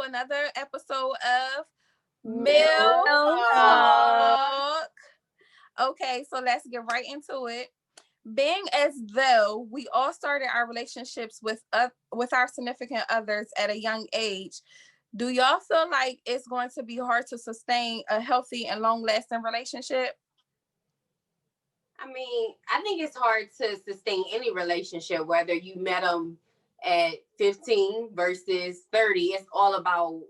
another episode of Milf Talk. Okay, so let's get right into it. Being as though we all started our relationships with our significant others at a young age, do y'all feel like it's going to be hard to sustain a healthy and long-lasting relationship? I mean, I think it's hard to sustain any relationship, whether you met them at 15 versus 30. It's all about,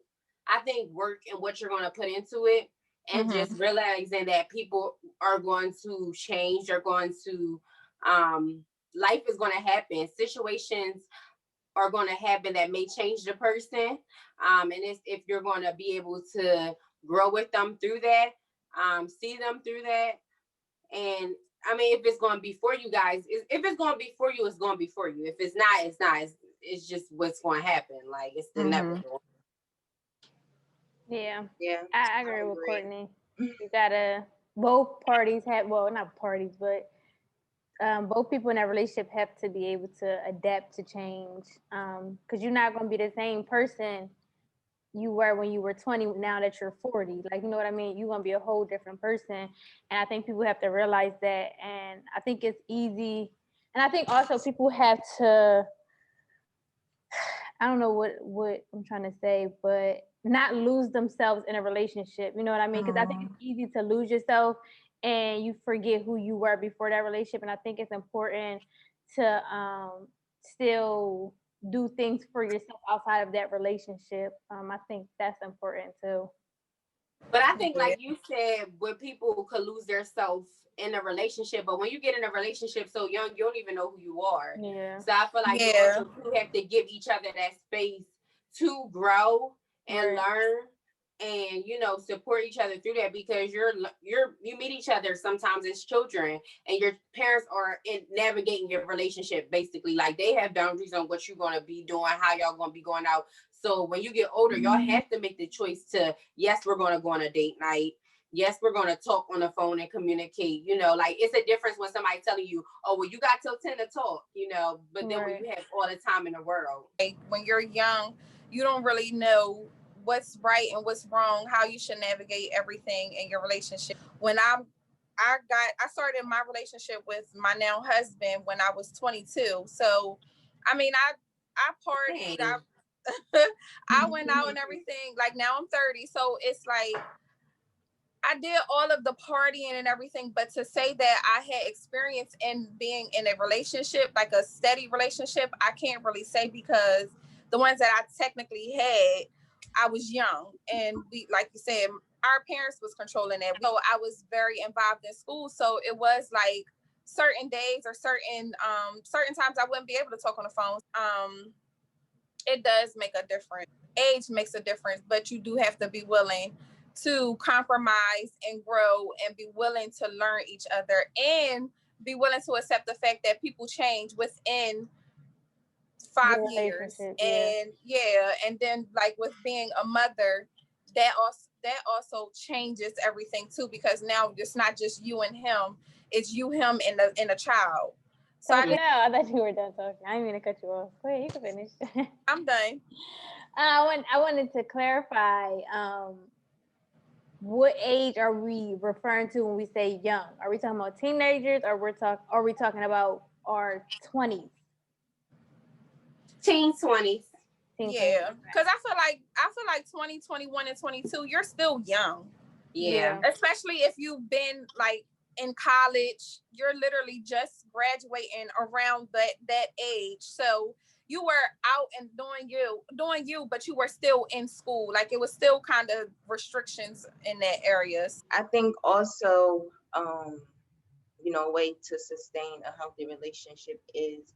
I think, work and what you're going to put into it, and just realizing that people are going to change. They're going to, life is going to happen. Situations are going to happen that may change the person. And it's if you're going to be able to grow with them through that, see them through that. And I mean, if it's going to be for you guys, if it's going to be for you, it's going to be for you. If it's not, it's not. It's just what's going to happen. Like, it's the inevitable. Yeah. Yeah. I agree with Courtney. You gotta, both parties have, well, not parties, but both people in that relationship have to be able to adapt to change. Because you're not going to be the same person you were when you were 20 now that you're 40. Like, you know what I mean? You're going to be a whole different person. And I think people have to realize that. And I think it's easy. And I think also people have to, I don't know what I'm trying to say, but not lose themselves in a relationship. You know what I mean? Because I think it's easy to lose yourself and you forget who you were before that relationship. And I think it's important to still do things for yourself outside of that relationship. I think that's important too. But I think, like you said, where people could lose their self in a relationship, but when you get in a relationship so young, you don't even know who you are. Yeah. So I feel like you also have to give each other that space to grow and learn, and support each other through that, because you meet each other sometimes as children, and your parents are navigating your relationship, basically. Like, they have boundaries on what you're going to be doing, how y'all going to be going out. So when you get older, y'all have to make the choice to, yes, we're going to go on a date night. Yes, we're going to talk on the phone and communicate. Like, it's a difference when somebody telling you, oh, well, you got till 10 to talk, but then when you have all the time in the world. Like, when you're young, you don't really know what's right and what's wrong, how you should navigate everything in your relationship. When I started my relationship with my now husband when I was 22. So, I mean, I partied, I went out and everything. Like, now I'm 30. So it's like, I did all of the partying and everything, but to say that I had experience in being in a relationship, like a steady relationship, I can't really say, because the ones that I technically had, I was young, and we, like you said, our parents was controlling that. So I was very involved in school. So it was like certain days or certain times I wouldn't be able to talk on the phone. It does make a difference. Age makes a difference, but you do have to be willing to compromise and grow, and be willing to learn each other, and be willing to accept the fact that people change within 5 years. And and then, like, with being a mother, that also changes everything too, because now it's not just you and him, it's you, him, and a child. So I thought you were done talking. I didn't mean to cut you off. Go ahead, you can finish. I'm done. I wanted to clarify, what age are we referring to when we say young? Are we talking about teenagers, or are we talking about our 20s? Teen 20s. Yeah, because I feel like 20, 21, and 22, you're still young. Yeah. Especially if you've been, like, in college, you're literally just graduating around that age. So you were out and doing you, but you were still in school. Like, it was still kind of restrictions in that areas. I think also, a way to sustain a healthy relationship is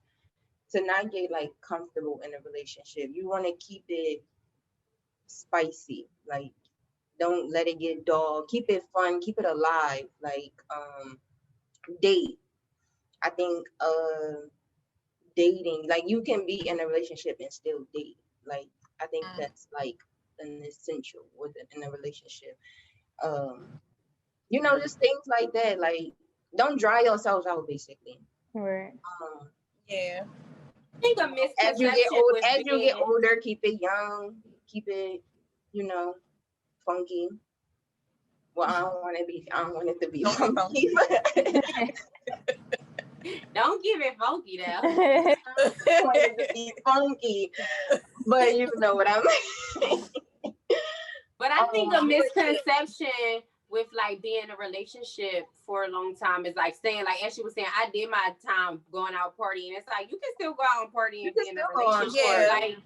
to not get, like, comfortable in a relationship. You want to keep it spicy. Like, don't let it get dull. Keep it fun. Keep it alive. Like, date. I think dating, like, you can be in a relationship and still date. Like, I think that's like an essential in a relationship. Just things like that. Like, don't dry yourselves out, basically. Right. I think a misconception as you get older, keep it young, keep it you know, funky. Well, I don't want it to be Don't be funky, but Don't give it funky now. I want it to be funky. But you know what I mean. But I think a misconception with like being in a relationship for a long time is like saying, like as she was saying, I did my time going out partying. It's like you can still go out and party and be in a relationship. Yeah. Like,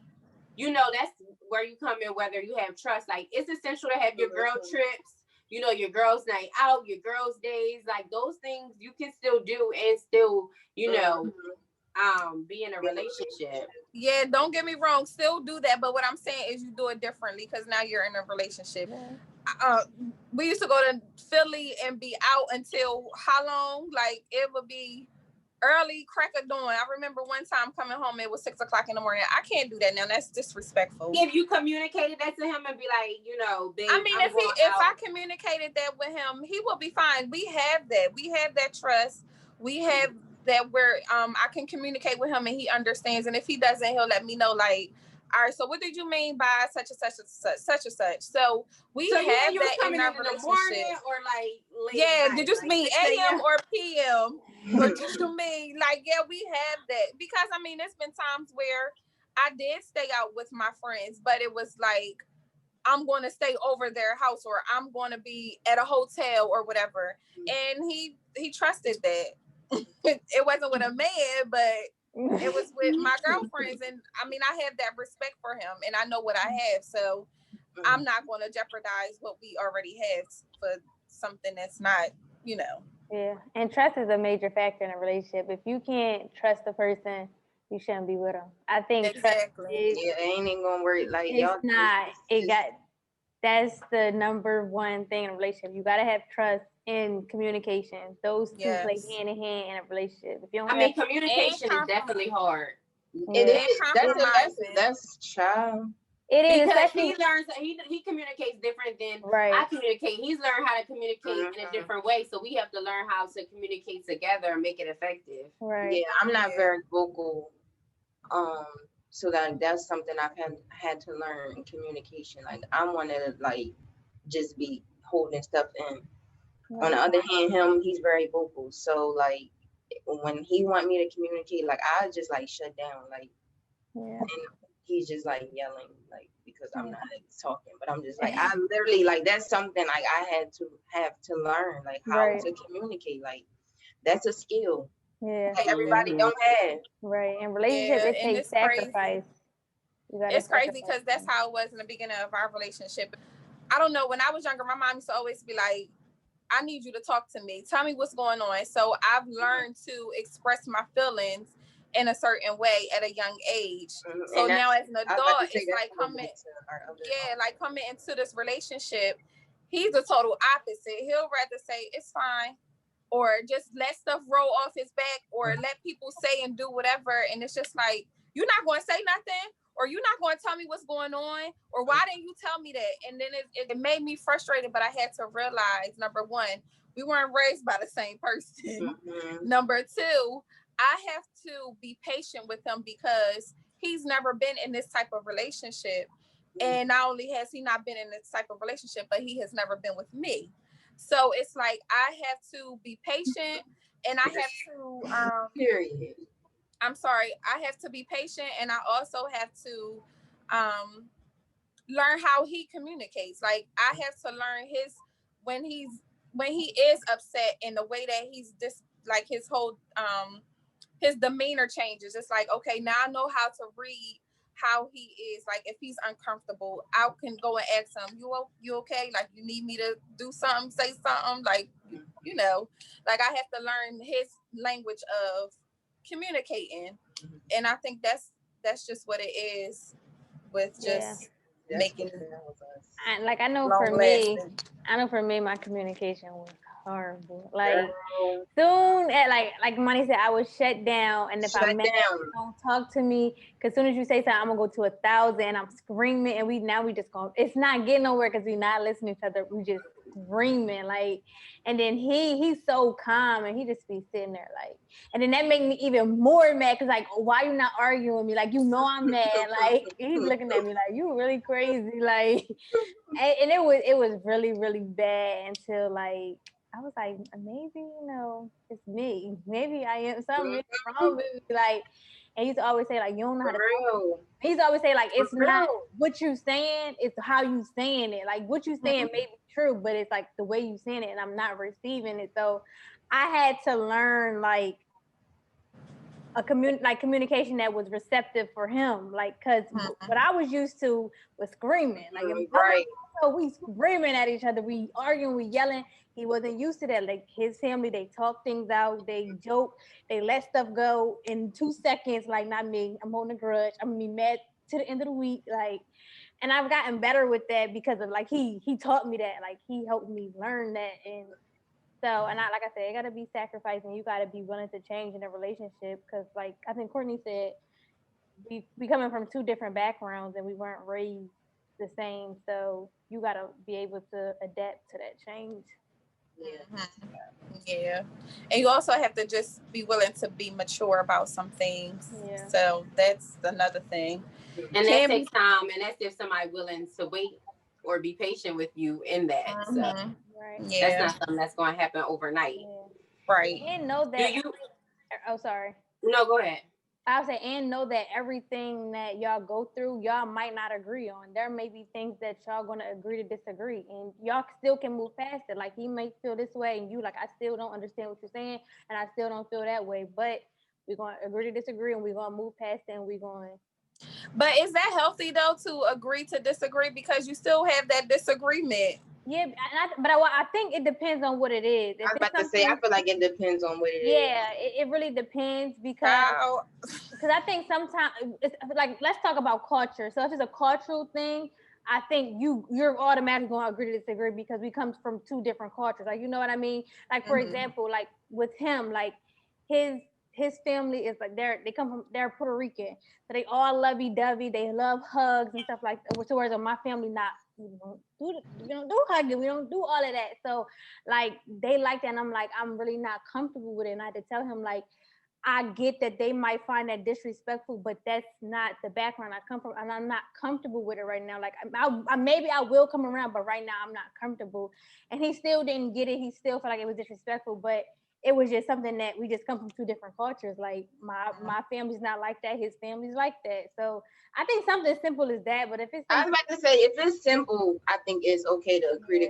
you know, that's where you come in, whether you have trust. Like it's essential to have your girl trips, you know, your girls' night out, your girls' days, like those things you can still do and still, you know, be in a relationship. Yeah, don't get me wrong, still do that, but what I'm saying is you do it differently because now you're in a relationship. We used to go to Philly and be out until how long? Like it would be early crack of dawn. I remember one time coming home, it was 6 o'clock in the morning. I can't do that now. That's disrespectful. If you communicated that to him and be like, you know, babe, I mean, if I communicated that with him, he will be fine. We have that. We have that trust. We have that where I can communicate with him and he understands. And if he doesn't, he'll let me know like, all right, so what did you mean by such and such and such, such and such? So we have that in our relationship. Morning or like late yeah, night, did you like mean AM or PM? Or did you mean like, yeah, we have that. Because I mean, there's been times where I did stay out with my friends, but it was like, I'm going to stay over their house or I'm going to be at a hotel or whatever. And he trusted that. It wasn't with a man, but it was with my girlfriends. And I mean, I have that respect for him and I know what I have. So I'm not going to jeopardize what we already have for something that's not, you know. Yeah, and trust is a major factor in a relationship. If you can't trust the person, you shouldn't be with them. I think exactly. It ain't even gonna work. Like it's y'all, not. That's the number one thing in a relationship. You gotta have trust and communication. Those two play hand in hand in a relationship. If you don't, I mean, communication is definitely hard. It is. That's child. It is, because he learns. He communicates different than I communicate. He's learned how to communicate in a different way, so we have to learn how to communicate together and make it effective. Right. Yeah, I'm not very vocal. So that's something I've had to learn in communication. Like I want to like just be holding stuff in. On the other hand, he's very vocal. So like when he want me to communicate, like I just like shut down, like, and he's just like yelling, like because I'm not talking. But I'm just like I literally like that's something like I have to learn, like how to communicate. Like that's a skill. Yeah, that everybody don't have. Right, in relationship it takes sacrifice. It's crazy because that's how it was in the beginning of our relationship. I don't know. When I was younger, my mom used to always be like, I need you to talk to me. Tell me what's going on. So I've learned to express my feelings in a certain way at a young age. So now as an adult, it's like coming into this relationship, he's the total opposite. He'll rather say, it's fine, or just let stuff roll off his back, or let people say and do whatever. And it's just like, you're not going to say nothing, or you're not going to tell me what's going on, or why didn't you tell me that? And then it made me frustrated, but I had to realize, number one, we weren't raised by the same person. Number two, I have to be patient with him because he's never been in this type of relationship. And not only has he not been in this type of relationship, but he has never been with me. So it's like I have to be patient, and I have to period. I'm sorry. I have to be patient, and I also have to learn how he communicates. Like I have to learn when he is upset, and the way that he's like his whole his demeanor changes. It's like, okay, now I know how to read how he is. Like if he's uncomfortable, I can go and ask him, you okay? Like you need me to do something, say something, like, you know, like I have to learn his language of communicating. And I think that's just what it is with just making it. And like I know for me, my communication was horrible. Like soon at like Money said, I was shut down, and if I met you, don't talk to me, because soon as you say something, I'm gonna go to 1,000. I'm screaming, and we just going. It's not getting nowhere because we're not listening to each other. We just screaming, like, and then he's so calm and he just be sitting there like, and then that make me even more mad because like, why you not arguing with me? Like, you know I'm mad. Like, he's looking at me like, you really crazy. Like, and it was really, really bad until like I was like, maybe, it's me. Maybe I am something wrong with me. Like, and he used to always say, like, you don't know how to talk. He used to always say, like, it's not what you saying, it's how you saying it. Like, what you saying may be true, but it's like the way you saying it, and I'm not receiving it. So I had to learn like communication that was receptive for him, like, because what I was used to was screaming, like, right. So we screaming at each other, we arguing, we yelling. He wasn't used to that. Like, his family, they talk things out, they joke, they let stuff go in 2 seconds. Like, not me, I'm holding a grudge, I'm gonna be mad to the end of the week. Like, and I've gotten better with that because of like he taught me that, like, he helped me learn that. And so, and like I said, it got to be sacrificing. You got to be willing to change in a relationship because, like I think Courtney said, we coming from 2 different backgrounds and we weren't raised the same. So you got to be able to adapt to that change. Yeah. And you also have to just be willing to be mature about some things. Yeah. So that's another thing. And that takes time, and that's if somebody willing to wait or be patient with you in that. So right. That's not something that's going to happen overnight. Yeah. Right. And know that. Oh, sorry. No, go ahead. I would say, and know that everything that y'all go through, y'all might not agree on. There may be things that y'all gonna agree to disagree, and y'all still can move past it. Like, he may feel this way, and you like, I still don't understand what you're saying, and I still don't feel that way. But we're gonna agree to disagree, and we're gonna move past it, and we're going. But is that healthy though, to agree to disagree, because you still have that disagreement? Yeah, but I think it depends on what it is. I was about to say, I feel like it depends on what it is. Yeah, it really depends because I think sometimes it's like, let's talk about culture. So if it's a cultural thing, I think you're automatically going to agree to disagree because we come from 2 different cultures. Like, you know what I mean? Like, for example, like with him, like his family is like they're Puerto Rican, so they all lovey-dovey. They love hugs and stuff like that. Whereas my family, not, we don't do hugging, we don't do all of that. So like, they like that, and I'm like, I'm really not comfortable with it. And I had to tell him, like, I get that they might find that disrespectful, but that's not the background I come from, and I'm not comfortable with it right now. Like, maybe I will come around, but right now I'm not comfortable. And he still didn't get it. He still felt like it was disrespectful, but it was just something that we just come from 2 different cultures. Like, my family's not like that, his family's like that. So I think something simple as that. But if it's I was about to say, if it's simple, I think it's okay to agree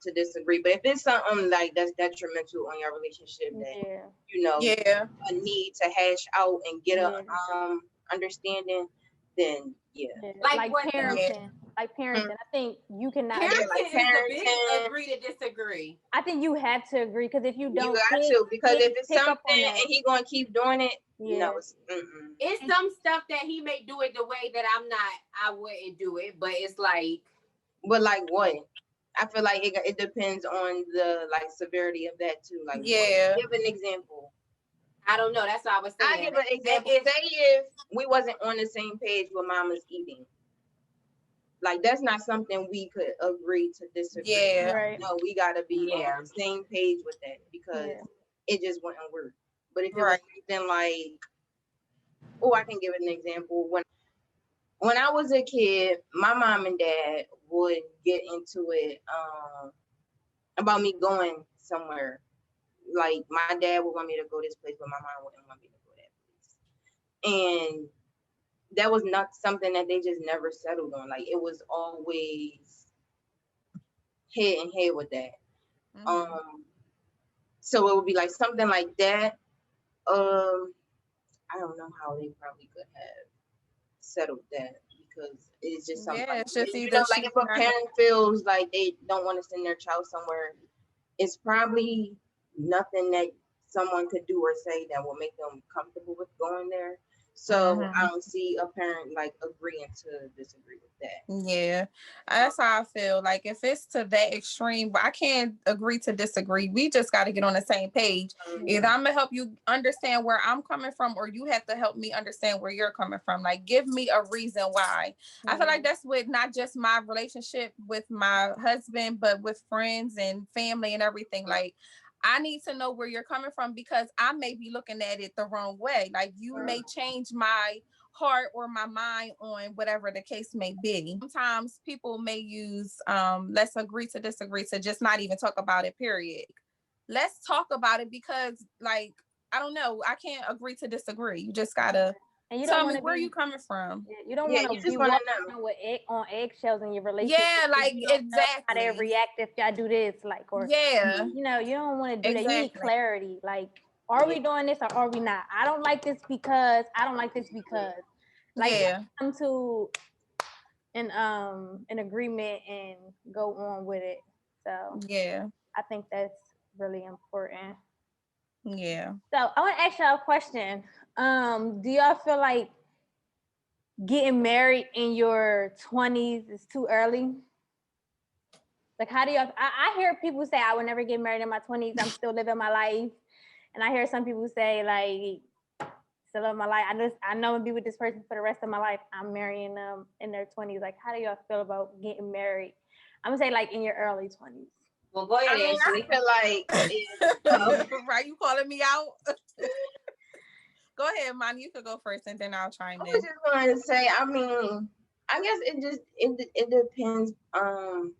to disagree. But if it's something like that's detrimental on your relationship, that a need to hash out and get a understanding, then like parenting. Like parenting, I think you cannot. Parenting is a big agree to disagree. I think you have to agree, because if you don't, you got to, because if it's something and he gonna keep doing it, no, it's some stuff that he may do it the way that I wouldn't do it, but it's like, but like what? I feel like it depends on the like severity of that too. Like, give an example. I don't know. That's what I was saying. I give an example. Say if we wasn't on the same page with mama's eating. Like, that's not something we could agree to disagree. Yeah. Right. No, we gotta be on the same page with that, because it just wouldn't work. But if it was something like, I can give an example. When I was a kid, my mom and dad would get into it about me going somewhere. Like, my dad would want me to go this place, but my mom wouldn't want me to go that place. And that was not something that they just never settled on. Like, it was always head and head with that. So it would be like something like that. I don't know how they probably could have settled that, because it's just something. It's just like if a parent feels like they don't want to send their child somewhere, it's probably nothing that someone could do or say that will make them comfortable with going there. So I don't see a parent like agreeing to disagree with that. Yeah, that's how I feel. Like if it's to that extreme, but I can't agree to disagree. We just got to get on the same page. Either I'm gonna help you understand where I'm coming from, or you have to help me understand where you're coming from. Like give me a reason why. I feel like that's with not just my relationship with my husband, but with friends and family and everything. Like I need to know where you're coming from because I may be looking at it the wrong way. Like you may change my heart or my mind on whatever the case may be. Sometimes people may use let's agree to disagree to just not even talk about it, period. Let's talk about it because like I don't know, I can't agree to disagree. You just gotta And you tell don't me want to where be, you coming from. you don't Yeah, want you to just be want to walking know. around with on eggshells in your relationship. Yeah, like You don't know how they exactly. react if y'all do this, like, or Yeah, you know, you don't want to do that. You need exactly. clarity. Like, are we doing this or are we not? I don't like this because I don't like this because. Like, Yeah, come to an agreement and go on with it. So yeah, I think that's really important. yeah. So I want to ask y'all a question. Do y'all feel like getting married in your 20s is too early? Like, how do y'all? I hear people say, I would never get married in my 20s. I'm still living my life. And I hear some people say, like, still living my life. I know I'm gonna be with this person for the rest of my life. I'm marrying them in their 20s. Like, how do y'all feel about getting married? I'm gonna say, like, in your early 20s. Well, go ahead, I mean, I Ashley. feel like Right, you calling me out? Go ahead, man. You could go first, and then I'll chime I in. was just going to say, I mean, I guess it depends on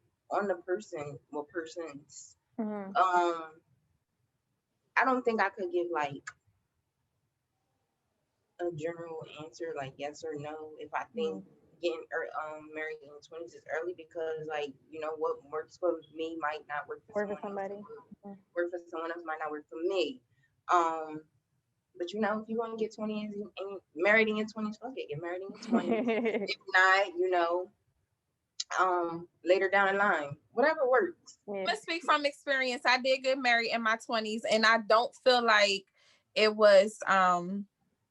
the person or persons. I don't think I could give like a general answer like yes or no if I think getting married in 20s is early because like what works for me might not work for someone else. Work for someone else might not work for me. But if you want to get 20 and married in your 20s, fuck it, get married in your 20s. If not, later down the line, whatever works. I'm gonna speak from experience. I did get married in my 20s, and I don't feel like it was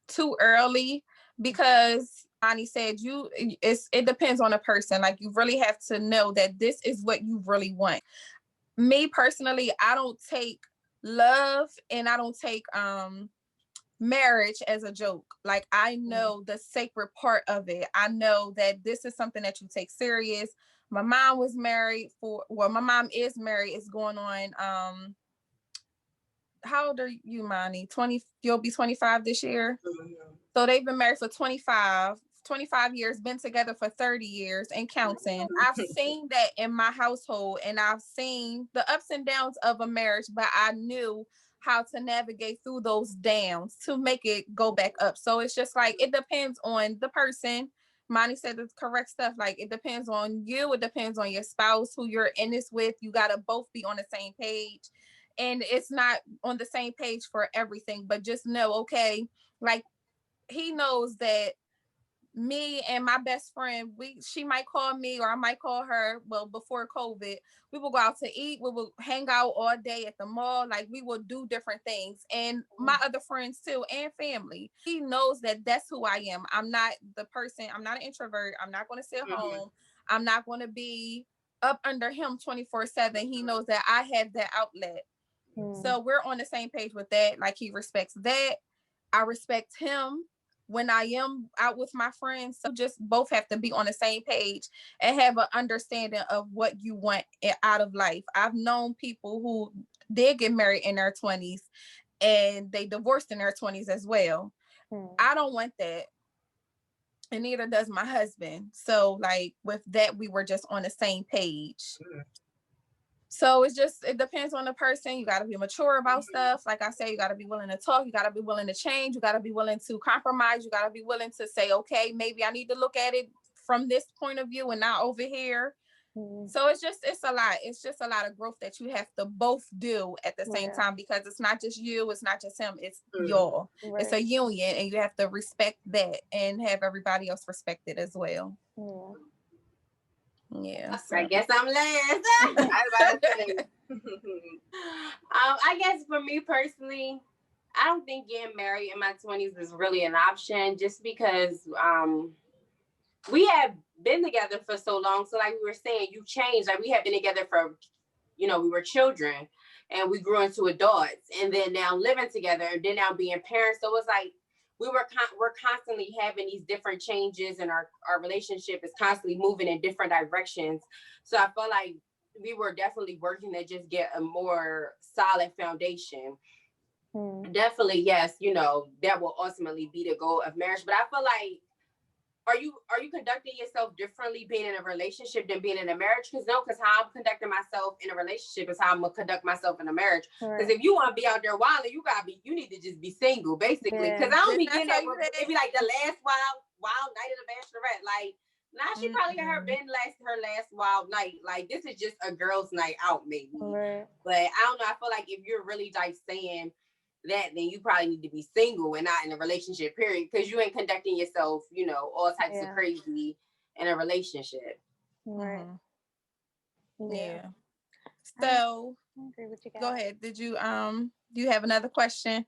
too early because Ani said it depends on a person. Like you really have to know that this is what you really want. Me personally, I don't take love and I don't take marriage as a joke. Like I know the sacred part of it. I know that this is something that you take serious. My mom was married my mom is married. It's going on how old are you, Mani? 20, you'll be 25 this year. So they've been married for 25 years, been together for 30 years and counting. I've seen that in my household and I've seen the ups and downs of a marriage, but I knew how to navigate through those downs to make it go back up. So it's just like, it depends on the person. Monty said the correct stuff. Like it depends on you. It depends on your spouse, who you're in this with. You got to both be on the same page. And it's not on the same page for everything, but just know, okay, like he knows that me and my best friend, she might call me or I might call her. Well, before COVID, we will go out to eat. We will hang out all day at the mall. Like we will do different things. And my other friends too, and family. He knows that that's who I am. I'm not the person. I'm not an introvert. I'm not going to sit home. I'm not going to be up under him 24/7. He knows that I have that outlet. So we're on the same page with that. Like he respects that. I respect him when I am out with my friends. So just both have to be on the same page and have an understanding of what you want out of life. I've known people who did get married in their 20s and they divorced in their 20s as well. I don't want that. And neither does my husband. So like with that, we were just on the same page. So it depends on the person. You got to be mature about stuff. Like I say, you got to be willing to talk. You got to be willing to change. You got to be willing to compromise. You got to be willing to say, okay, maybe I need to look at it from this point of view and not over here. So it's a lot. It's just a lot of growth that you have to both do at the same time because it's not just you. It's not just him. It's y'all. Right. It's a union and you have to respect that and have everybody else respect it as well. Yeah. So. I guess I'm last. I guess for me personally, I don't think getting married in my 20s is really an option, just because we have been together for so long. So like we were saying, you changed. Like we have been together for, we were children and we grew into adults, and then now living together, and then now being parents. So it's like we're constantly having these different changes, and our relationship is constantly moving in different directions. So I feel like we were definitely working to just get a more solid foundation. Definitely, yes, that will ultimately be the goal of marriage. But I feel like, are you conducting yourself differently being in a relationship than being in a marriage? Because how I'm conducting myself in a relationship is how I'm gonna conduct myself in a marriage. Because if you want to be out there wilding, you need to just be single, basically. Because I don't be getting that. It be like the last wild night of the bachelorette. Like, nah, she probably got her last wild night. Like, this is just a girl's night out, maybe. Right. But I don't know. I feel like if you're really like saying that, then you probably need to be single and not in a relationship, period, because you ain't conducting yourself, all types of crazy in a relationship. Right. Yeah. So I agree with you guys. Go ahead. Did you do you have another question?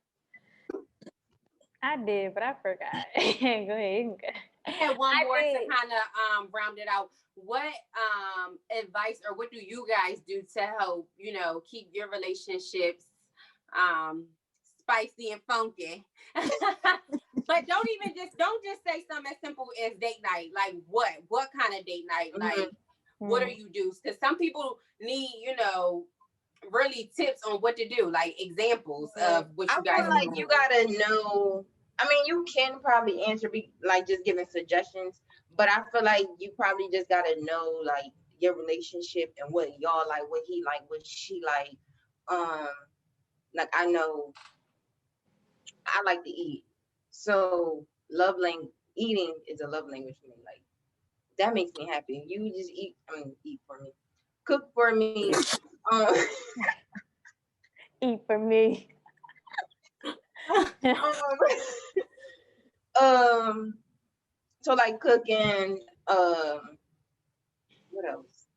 I did, but I forgot. Go ahead. I had one more to kind of round it out. What advice, or what do you guys do to help, keep your relationships spicy and funky? But don't just say something as simple as date night. Like what kind of date night? Like what do you do? Because some people need, really tips on what to do, like examples of what you guys feel like you gotta know. I mean, you can probably answer like just giving suggestions, but I feel like you probably just gotta know like your relationship and what y'all like, what he like, what she like. Like I know I like to eat, so eating is a love language for me. Like that makes me happy. You just eat. I mean, eat for me, cook for me. Eat for me. So like cooking, what else?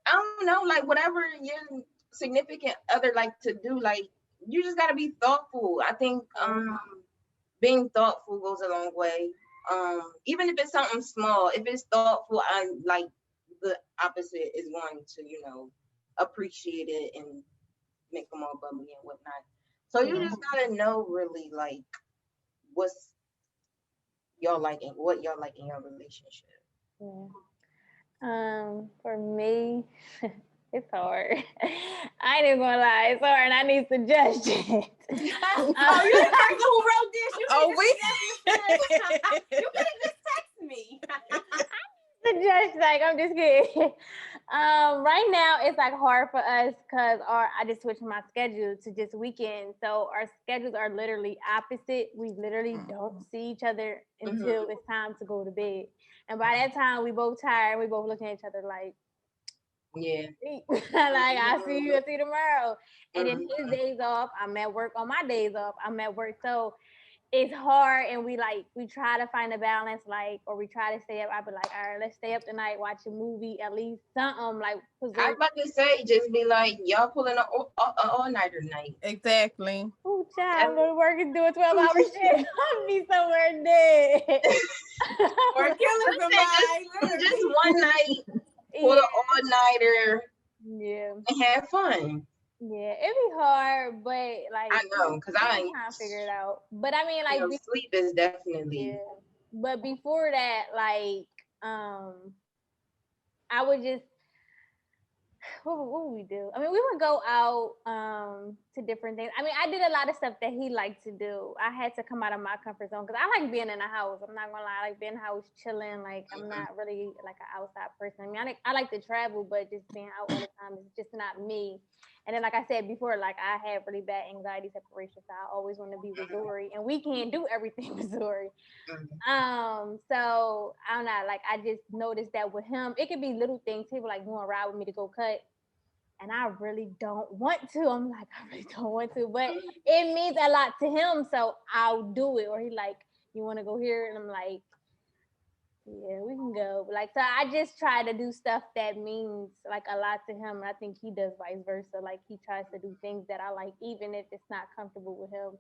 I don't know, like whatever your significant other like to do, like you just gotta be thoughtful. I think being thoughtful goes a long way. Even if it's something small, if it's thoughtful, I like the opposite is going to, appreciate it and make them all bubbly and whatnot. So you just gotta know really like what's y'all like and what y'all like in your relationship. For me, it's hard. I ain't even gonna lie, it's hard, and I need suggestions. You the person who wrote this. You could have just text me. Suggestions, like I'm just kidding. Right now it's like hard for us because I just switched my schedule to just weekends, so our schedules are literally opposite. We literally don't see each other until it's time to go to bed, and by that time we both tired. We both looking at each other like, like I'll see you tomorrow. And then his days off, I'm at work. On my days off, I'm at work. So it's hard, and we try to find a balance, like, or we try to stay up. I'd be like, all right, let's stay up tonight, watch a movie, at least something like. I was about to say, just be like, y'all pulling an all-nighter night. Exactly. Oh, child, I'm going to work and do a 12-hour shift. I'll be somewhere dead. Or killing somebody. Just one night, pull an all-nighter. Yeah. And have fun. Yeah, it'd be hard, but like I know, because I ain't trying to figure it out. But I mean, like sleep is definitely. Yeah. But before that, like, I would just what would we do? I mean, we would go out to different things. I mean, I did a lot of stuff that he liked to do. I had to come out of my comfort zone because I like being in the house. I'm not gonna lie, I like being in the house chilling. Like I'm not really like an outside person. I mean, I like to travel, but just being out all the time is just not me. And then, like I said before, like I had really bad anxiety separation, so I always want to be with Zori, and we can't do everything with Zori. So I don't know. Like I just noticed that with him, it could be little things. People like going ride with me to go cut, and I really don't want to. I'm like, I really don't want to, but it means a lot to him, so I'll do it. Or he like, you want to go here, and I'm like, yeah, we can go. Like, so I just try to do stuff that means like a lot to him. And I think he does vice versa. Like he tries to do things that I like, even if it's not comfortable with him.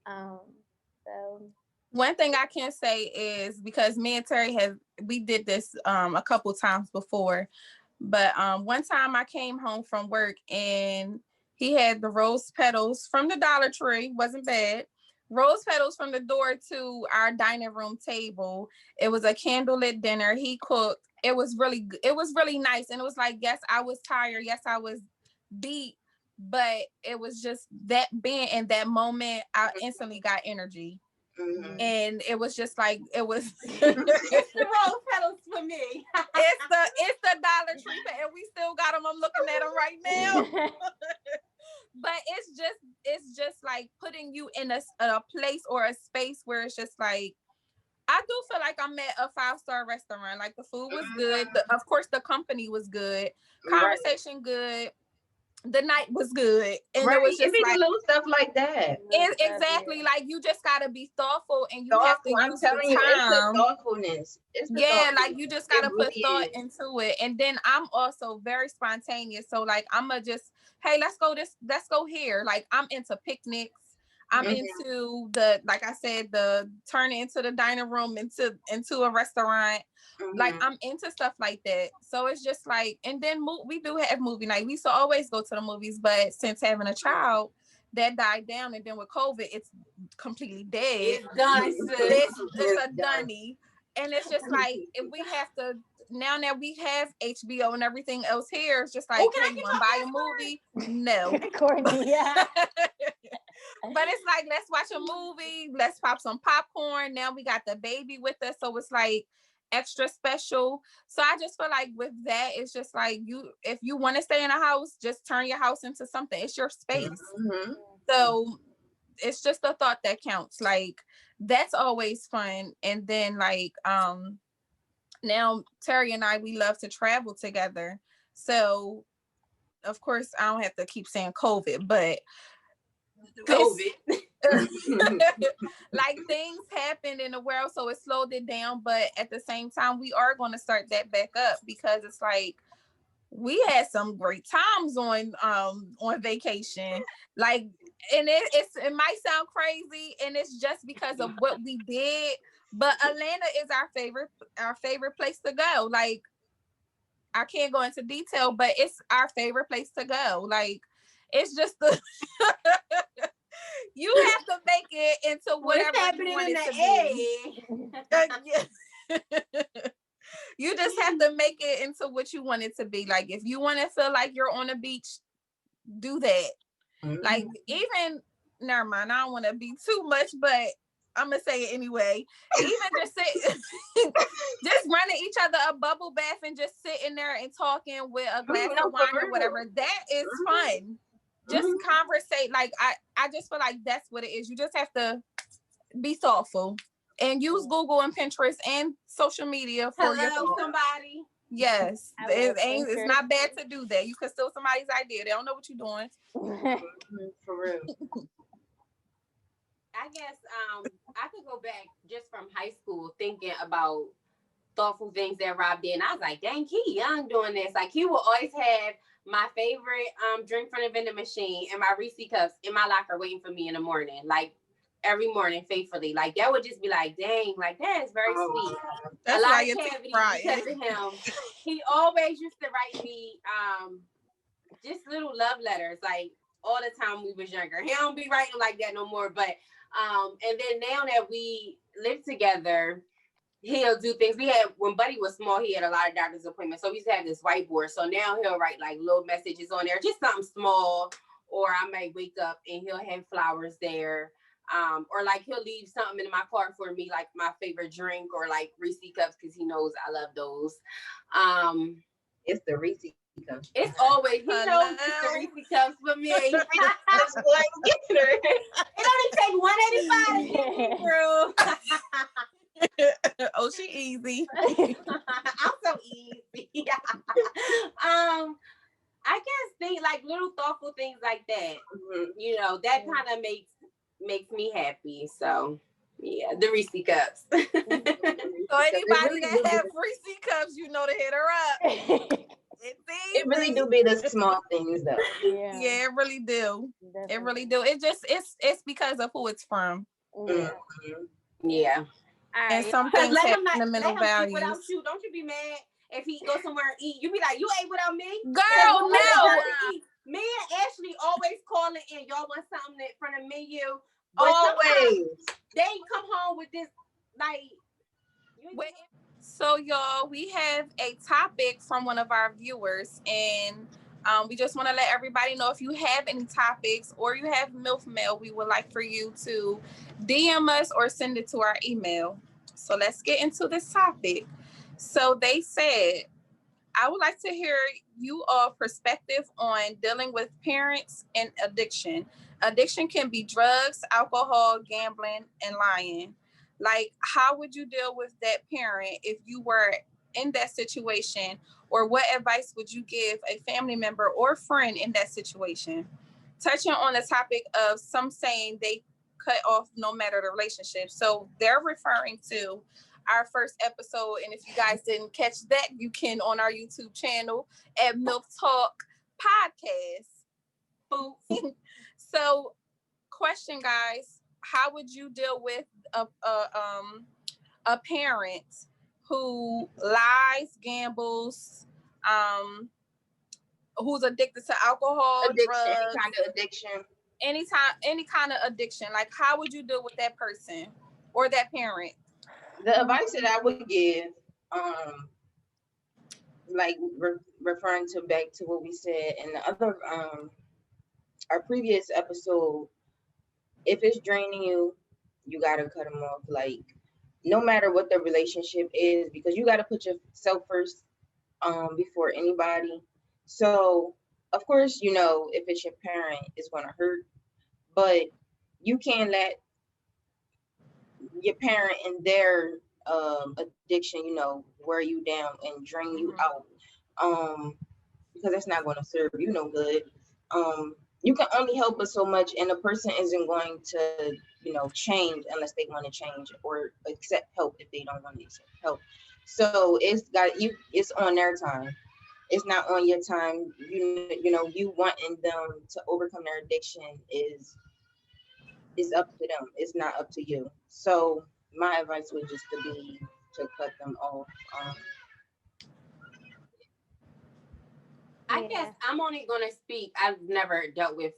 So One thing I can say is, because me and Terry we did this a couple times before, but one time I came home from work and he had the rose petals from the Dollar Tree, wasn't bad. Rose petals from the door to our dining room table. It was a candlelit dinner. He cooked. It was really nice. And it was like, yes, I was tired. Yes, I was beat, but it was just that being in that moment, I instantly got energy. Mhm. And it was just like, it was It's the rose petals for me. it's the Dollar Tree, and we still got them. I'm looking at them right now. But it's just like putting you in a place or a space where it's just like, I do feel like I'm at a 5-star restaurant. Like, the food was good. Of course, the company was good. Conversation good. The night was good. And Right. it was It just be like, the little stuff like that. exactly, like, you just gotta be thoughtful, and you have to Thoughtful. I'm use telling the you, it's the time. thoughtfulness. It's the Yeah, like, thoughtfulness. you just It gotta put really thought is. into it. And then I'm also very spontaneous. So, like, I'ma just, hey, let's go here. Like, I'm into picnics. I'm Mhm. into the, like I said, the turn it into the dining room into a restaurant. Like, Mhm. I'm into stuff like that. So it's just like, and then we do have movie night. We used to always go to the movies, but since having a child, that died down. And then with COVID, it's completely dead. It's done, sis. It's a dunny. And it's just like, if we have to, now that we have HBO and everything else here, it's just like, can I hey, you get want to buy a movie? No. Courtney, yeah. But it's like, let's watch a movie, let's pop some popcorn. Now we got the baby with us, so it's like extra special. So I just feel like with that, it's just like, if you want to stay in a house, just turn your house into something. It's your space. Mhm. So it's just the thought that counts. Like, that's always fun. And then, like, now Terry and I, we love to travel together. So of course I don't have to keep saying COVID, but COVID. like, things happened in the world, so it slowed it down. But at the same time, we are going to start that back up, because it's like, we had some great times on vacation. Like, and it might sound crazy, and it's just because of what we did, but Atlanta is our favorite place to go. Like, I can't go into detail, but it's our favorite place to go. Like, it's just the you have to make it into whatever you want it to be. You just have to make it into what you want it to be. Like, if you want to feel like you're on a beach, do that. Mhm. Like, even, never mind, I don't want to be too much, but I'm gonna say it anyway. Even just just running each other a bubble bath and just sitting there and talking with a glass No, of for wine or real. whatever, that is fun. Just conversate. Like, I just feel like that's what it is. You just have to be thoughtful and use Google and Pinterest and social media for your Hello, thoughts. somebody. Yes, I love it's Pinterest. not bad to do that. You can steal somebody's idea. They don't know what you're doing. Mhm. For real. I guess I could go back just from high school thinking about thoughtful things that Rob did. And I was like, dang, he young doing this. Like, he will always have my favorite drink from the vending machine and my Reese cups in my locker waiting for me in the morning. Like, every morning faithfully. Like, that would just be like, dang, like, that is very sweet. That's a why lot you're of cavity right. because of him. He always used to write me just little love letters, like, all the time when we was younger. He don't be writing like that no more. But and then now that we live together, he'll do things. When Buddy was small, he had a lot of doctor's appointments. So we used to have this whiteboard. So now he'll write like little messages on there, just something small. Or I might wake up and he'll have flowers there. Or like he'll leave something in my car for me, like my favorite drink or like Reese cups, because he knows I love those. It's the Reese cups. It's always, he knows it's the Reese cups for me. That's what I'm getting her. It only take 185 to get me through. Oh, she easy. I'm so easy. I guess think like little thoughtful things like that. You know, that kind of makes me happy. So yeah, the Reese cups. So anybody that have Reese cups, you know to hit her up. It really do be the small things though. Yeah. Yeah, it really do. Definitely. It really do. It just it's because of who it's from. Yeah. Yeah. All And right. some Because things let have him not fundamental let him eat values. without you. Don't you be mad if he go somewhere and eat. You be like, you ate without me? Girl, no. Me and Ashley always calling in. Y'all want something from the menu? But Always. they come home with this like. So y'all, we have a topic from one of our viewers, and we just want to let everybody know if you have any topics or you have MILF mail, we would like for you to DM us or send it to our email. So let's get into this topic. So they said, I would like to hear you all perspective on dealing with parents and addiction. Addiction can be drugs, alcohol, gambling, and lying. Like, how would you deal with that parent if you were in that situation? Or what advice would you give a family member or friend in that situation? Touching on the topic of some saying they cut off no matter the relationship. So they're referring to our first episode, and if you guys didn't catch that, you can on our YouTube channel at Milf Talk Podcast. So, question, guys: how would you deal with a parent who lies, gambles, who's addicted to alcohol, drugs, Any kind of addiction, any kind of addiction? Like, how would you deal with that person or that parent? the advice that I would give, like referring to back to what we said in the other our previous episode, if it's draining you, you gotta cut them off. Like, no matter what the relationship is, because you gotta put yourself first before anybody. So of course, you know, if it's your parent, it's gonna hurt, but you can't let your parent and their addiction, you know, wear you down and drain you out, because that's not going to serve you no good. You can only help us so much, and a person isn't going to, you know, change unless they want to change or accept help if they don't want to accept help. So it's on their time. It's not on your time. You know, you wanting them to overcome their addiction is up to them. It's not up to you. So my advice would just to be to cut them off. I guess I'm only gonna speak. I've never dealt with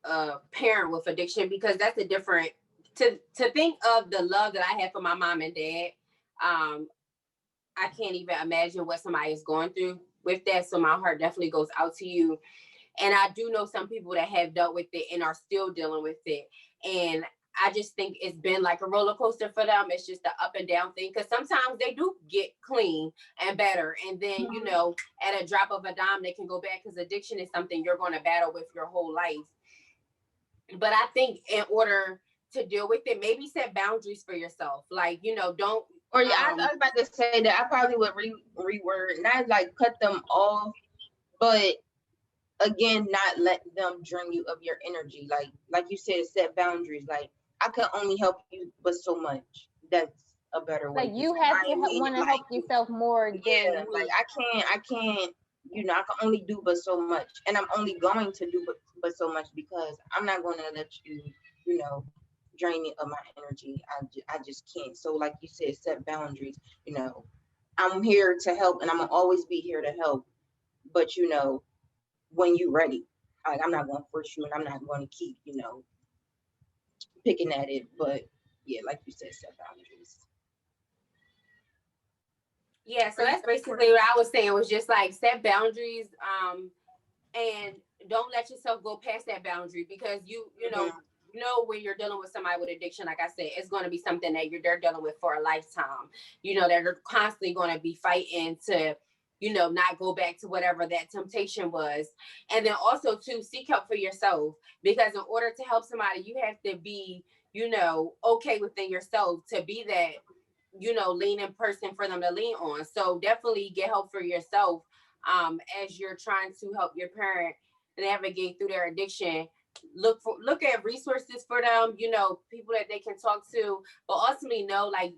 a parent with addiction because that's a different. To think of the love that I have for my mom and dad, I can't even imagine what somebody is going through with that. So my heart definitely goes out to you. And I do know some people that have dealt with it and are still dealing with it. And I just think it's been like a roller coaster for them. It's just an up and down thing. Because sometimes they do get clean and better. And then, you know, at a drop of a dime, they can go back because addiction is something you're going to battle with your whole life. But I think in order to deal with it, maybe set boundaries for yourself. Like, you know, don't. Or I was about to say that I probably would reword, not like cut them off, but again, not let them drain you of your energy. Like you said, set boundaries. Like, I can only help you but so much. That's a better way. Like, you have to want to help yourself more. Yeah, like I can't, you know, I can only do but so much, and I'm only going to do but so much because I'm not going to let you, you know, drain me of my energy. I just can't. So like you said, set boundaries. You know, I'm here to help, and I'm gonna always be here to help. But you know, when you're ready, like, I'm not gonna force you, and I'm not going to keep, you know, picking at it. But yeah, like you said, set boundaries. Yeah, so that's basically what I was saying, was just like set boundaries, and don't let yourself go past that boundary because you know when you're dealing with somebody with addiction, like I said, it's going to be something that they're dealing with for a lifetime. You know, they're constantly going to be fighting to, you know, not go back to whatever that temptation was. And then also to seek help for yourself, because in order to help somebody, you have to be, you know, okay within yourself to be that, you know, leaning person for them to lean on. So definitely get help for yourself as you're trying to help your parent navigate through their addiction. Look at resources for them, you know, people that they can talk to, but ultimately know, like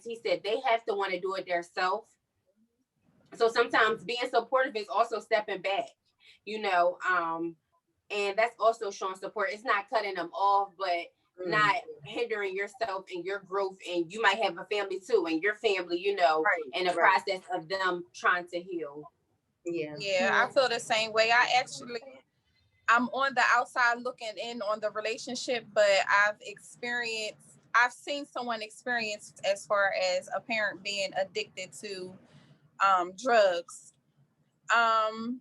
T said, they have to want to do it themselves. So sometimes being supportive is also stepping back, you know, and that's also showing support. It's not cutting them off, but not hindering yourself and your growth. And you might have a family too, and your family, you know, in the process of them trying to heal. Yeah, I feel the same way. I'm on the outside looking in on the relationship, but I've seen someone experience as far as a parent being addicted to drugs. Um,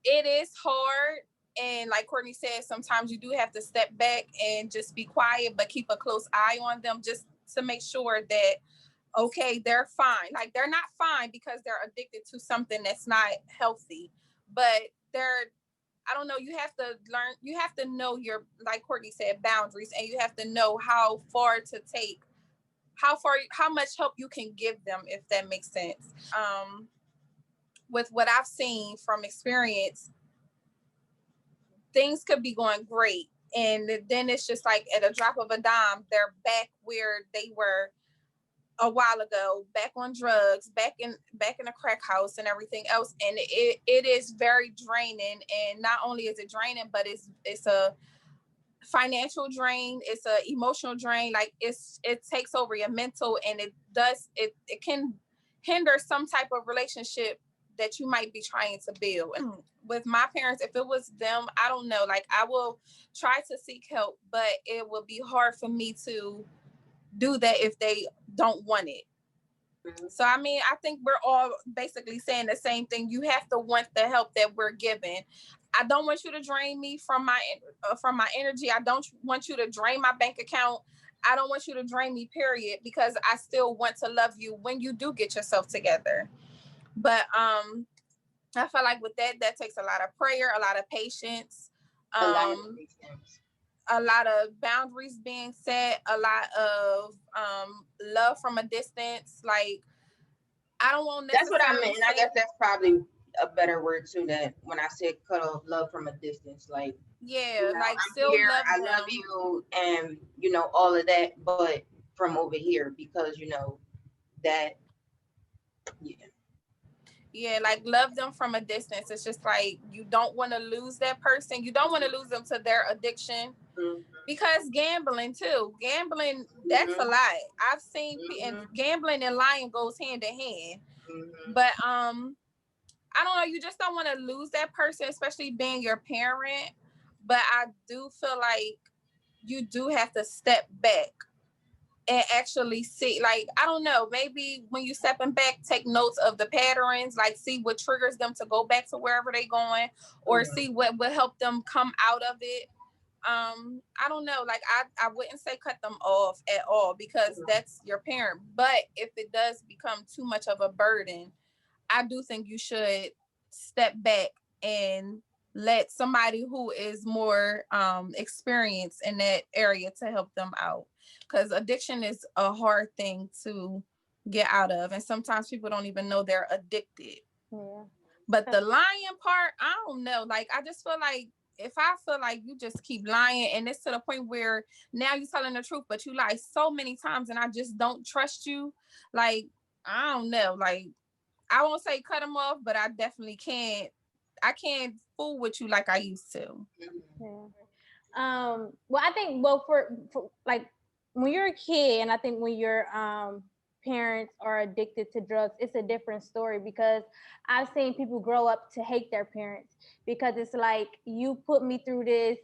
it is hard. And like Courtney said, sometimes you do have to step back and just be quiet, but keep a close eye on them just to make sure that, okay, they're fine. Like they're not fine because they're addicted to something that's not healthy, but I don't know, you have to learn, you have to know your, like Courtney said, boundaries, and you have to know how far to take, how much help you can give them, if that makes sense. With what I've seen from experience, things could be going great. And then it's just like at a drop of a dime, they're back where they were a while ago, back on drugs, back in a crack house and everything else. And it is very draining. And not only is it draining, but it's a financial drain, it's a emotional drain. Like it takes over your mental, and it can hinder some type of relationship that you might be trying to build. With my parents, if it was them, I don't know, like I will try to seek help, but it will be hard for me to do that if they don't want it. So I mean, I think we're all basically saying the same thing. You have to want the help that we're given. I don't want you to drain me from my energy. I don't want you to drain my bank account. I don't want you to drain me, period, because I still want to love you when you do get yourself together. But I feel like with that takes a lot of prayer, a lot of patience, a lot of boundaries being set, a lot of love from a distance. Like I don't want necessarily. That's what I meant. And I guess that's probably a better word too. That when I said cut off, love from a distance, like like I'm still here, love I them. love you, and all of that, but from over here because that Yeah, like love them from a distance. It's just like you don't want to lose that person. You don't want to lose them to their addiction. Because gambling too, that's a lot. I've seen and gambling and lying goes hand in hand. But I don't know, you just don't want to lose that person, especially being your parent. But I do feel like you do have to step back and actually see, like, I don't know, maybe when you stepping back, take notes of the patterns, like see what triggers them to go back to wherever they're going, or see what will help them come out of it. I don't know, like I wouldn't say cut them off at all because that's your parent, but if it does become too much of a burden, I do think you should step back and let somebody who is more experienced in that area to help them out, because addiction is a hard thing to get out of, and sometimes people don't even know they're addicted. But the lying part, I don't know, like I just feel like if I feel like you just keep lying and it's to the point where now you're telling the truth, but you lie so many times and I just don't trust you, like I don't know, like I won't say cut them off, but I definitely can't. I can't fool with you like I used to. Well, I think for like when you're a kid, and I think when your parents are addicted to drugs, it's a different story because I've seen people grow up to hate their parents because it's like you put me through this.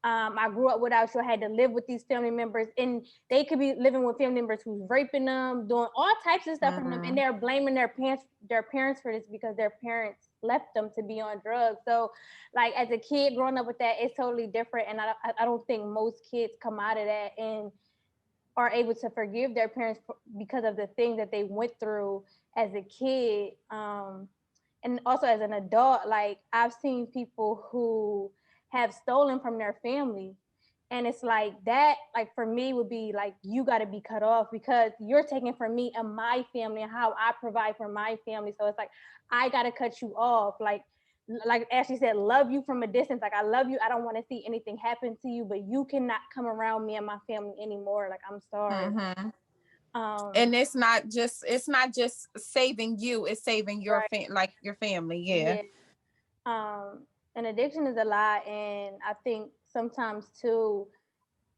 I grew up without you. I had to live with these family members, and they could be living with family members who's raping them, doing all types of stuff from them, and they're blaming their parents for this because their parents left them to be on drugs. So, like as a kid growing up with that, it's totally different, and I don't think most kids come out of that and are able to forgive their parents because of the things that they went through as a kid. And also as an adult, like I've seen people who have stolen from their family. And it's like that, like for me, would be like, you got to be cut off because you're taking from me and my family and how I provide for my family. So it's like, I got to cut you off. Like Ashley said, love you from a distance. Like I love you. I don't want to see anything happen to you, but you cannot come around me and my family anymore. Like I'm sorry. And it's not just saving you, it's saving your right. your family. Yeah. And addiction is a lot, and I think sometimes too,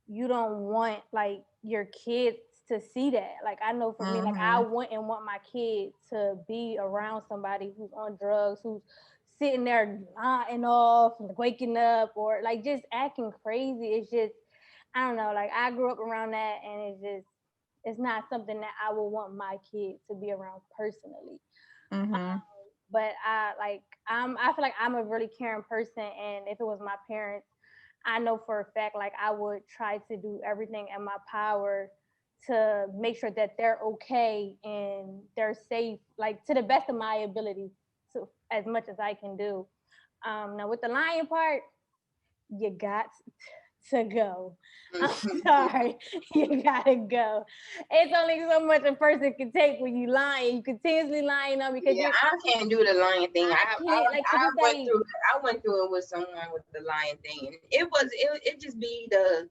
you don't want like your kids to see that. Like I know for me, like I wouldn't want my kid to be around somebody who's on drugs, who's sitting there nodding off and waking up or like just acting crazy. It's just, I don't know, like I grew up around that, and it's not something that I would want my kid to be around personally. But I feel like I'm a really caring person, and if it was my parents, I know for a fact like I would try to do everything in my power to make sure that they're okay and they're safe, like to the best of my ability, to as much as I can do. Now with the lying part, you got to go. I'm sorry, you gotta go. It's only so much a person can take when you lying. You continuously lying on because I can't do the lying thing. I went through it with someone with the lying thing. It just be the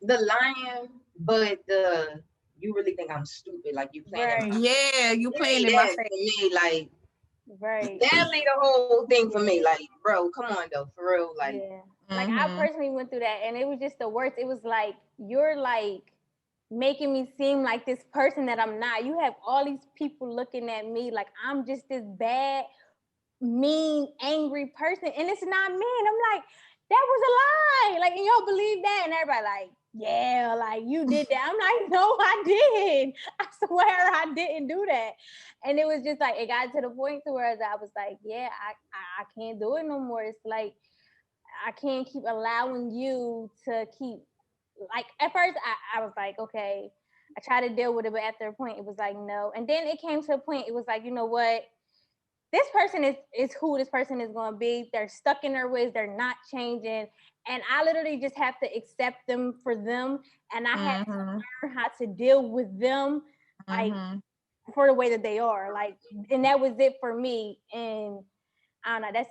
lying, but you really think I'm stupid, like you playing in my you playing in my face. For me, like right. that made the whole thing for me. Like, bro, come on though, for real. Like, like I personally went through that, and it was just the worst. It was like you're like making me seem like this person that I'm not. You have all these people looking at me like I'm just this bad, mean, angry person, and it's not me. And I'm like, that was a lie. Like, and y'all believe that? And everybody like, yeah, like you did that. I'm like, no, I didn't. I swear I didn't do that. And it was just like it got to the point to where I was like, yeah, I can't do it no more. It's like I can't keep allowing you to keep like at first I was like, okay, I tried to deal with it, but after a point it was like no. And then it came to a point, it was like, you know what? This person is who this person is gonna be. They're stuck in their ways, they're not changing. And I literally just have to accept them for them. And I have to learn how to deal with them like for the way that they are. Like, and that was it for me. And I don't know, that's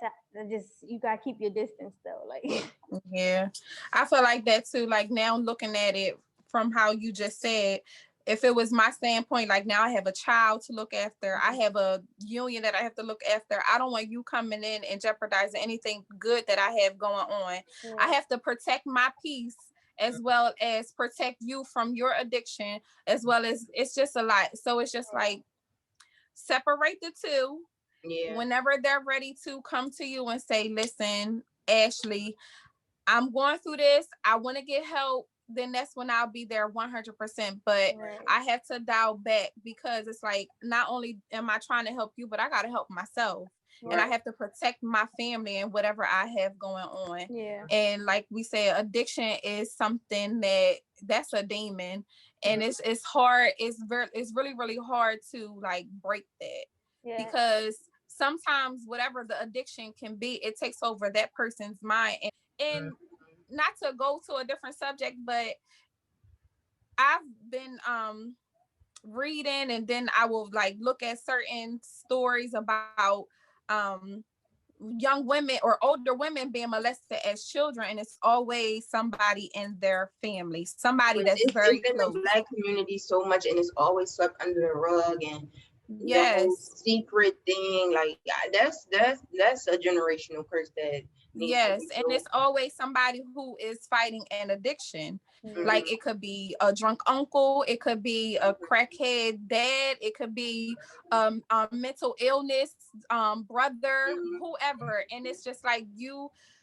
just you gotta keep your distance though. Like yeah, I feel like that too. Like now looking at it from how you just said, if it was my standpoint, like now I have a child to look after, I have a union that I have to look after. I don't want you coming in and jeopardizing anything good that I have going on. I have to protect my peace as well as protect you from your addiction, as well as it's just a lot. So it's just like separate the two. Whenever they're ready to come to you and say, listen, Ashley, I'm going through this, I want to get help, then that's when I'll be there 100%. But I have to dial back because it's like, not only am I trying to help you, but I got to help myself. And I have to protect my family and whatever I have going on. And like we said, addiction is something that's a demon. And it's hard. It's really, really hard to like break that. Because sometimes whatever the addiction can be, it takes over that person's mind. And not to go to a different subject, but I've been reading, and then I will like look at certain stories about young women or older women being molested as children, and it's always somebody in their family, somebody that's very close. In the Black community so much, and it's always swept under the rug, and the secret thing, like that's a generational curse that and it's always somebody who is fighting an addiction. Like it could be a drunk uncle, it could be a crackhead dad, it could be a mental illness brother, whoever. And it's just like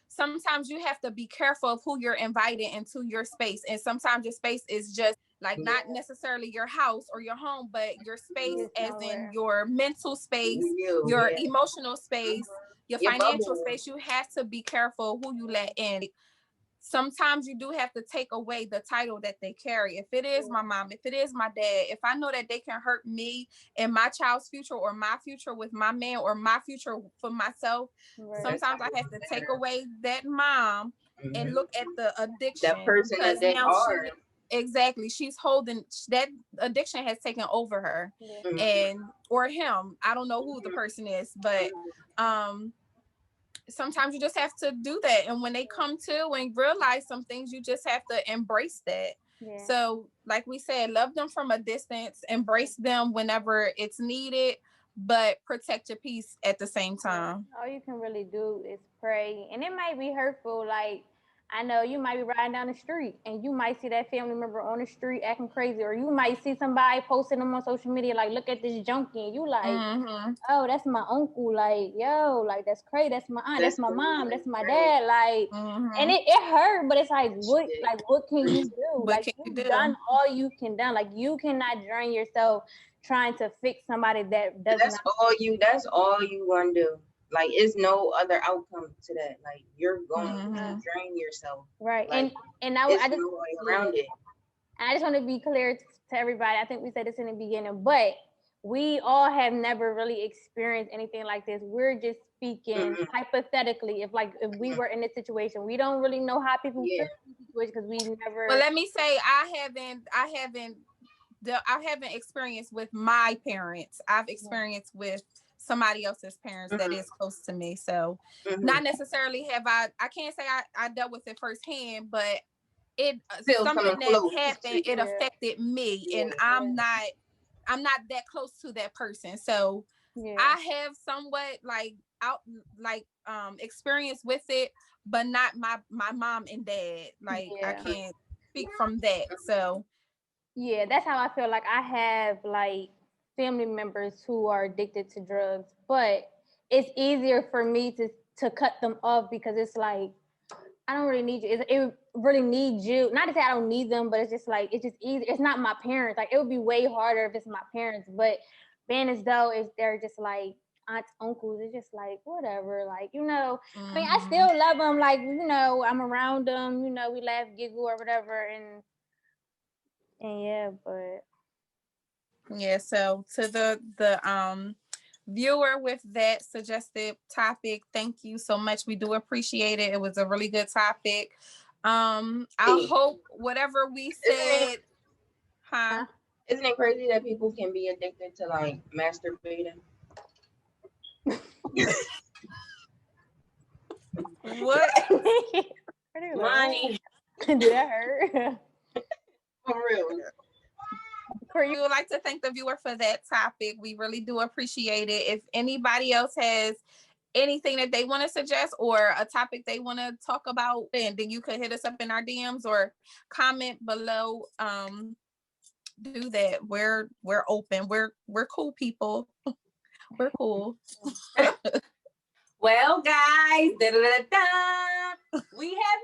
sometimes you have to be careful of who you're inviting into your space. And sometimes your space is just like not necessarily your house or your home, but your space as in your mental space, your emotional space, your financial space. You have to be careful who you let in. Sometimes you do have to take away the title that they carry. If it is my mom, if it is my dad, if I know that they can hurt me and my child's future, or my future with my man, or my future for myself, sometimes I have to take away that mom and look at the addiction. That person that they are. Exactly. She's holding that addiction has taken over her and or him. I don't know who the person is, but sometimes you just have to do that. And when they come to and realize some things, you just have to embrace that. Yeah. So like we said, love them from a distance, embrace them whenever it's needed, but protect your peace at the same time. All you can really do is pray. And it might be hurtful. Like, I know you might be riding down the street and you might see that family member on the street acting crazy, or you might see somebody posting them on social media, like, look at this junkie. And you like, oh, that's my uncle. Like, yo, like, that's crazy. That's my aunt. That's my mom. That's my dad. Like, and it hurt, but it's like, what can you do? What Like, can you you've do? done all you can do. Like, you cannot drain yourself trying to fix somebody that does That's not. all you gonna do. Like, it's no other outcome to that. Like, you're going to drain yourself. Right. Like, and I just no way around it. I just want to be clear to everybody. I think we said this in the beginning, but we all have never really experienced anything like this. We're just speaking hypothetically. If we were in this situation, we don't really know how people feel in this situation because we never. Well, let me say, I haven't experienced with my parents. I've experienced with somebody else's parents that is close to me. So not necessarily have I can't say I dealt with it firsthand, but it something that happened, it affected me, and I'm not that close to that person. So I have somewhat experience with it, but not my mom and dad. Like I can't speak from that. So yeah, that's how I feel. Like I have like family members who are addicted to drugs, but it's easier for me to cut them off because it's like I don't really need you. It really needs you. Not to say I don't need them, but it's just like it's just easy. It's not my parents. Like it would be way harder if it's my parents. But being as though if they're just like aunts, uncles, it's just like whatever. Like I mean, I still love them. Like I'm around them. We laugh, giggle, or whatever, and yeah, but yeah. So to the viewer with that suggested topic, thank you so much. We do appreciate it. It was a really good topic. I hope whatever we said, Isn't it crazy that people can be addicted to like masturbating? What? Money. Did that hurt? For real. We would like to thank the viewer for that topic. We really do appreciate it. If anybody else has anything that they want to suggest or a topic they want to talk about, then you could hit us up in our DMs or comment below. Do that. We're open. We're cool people. We're cool. Well, guys, we have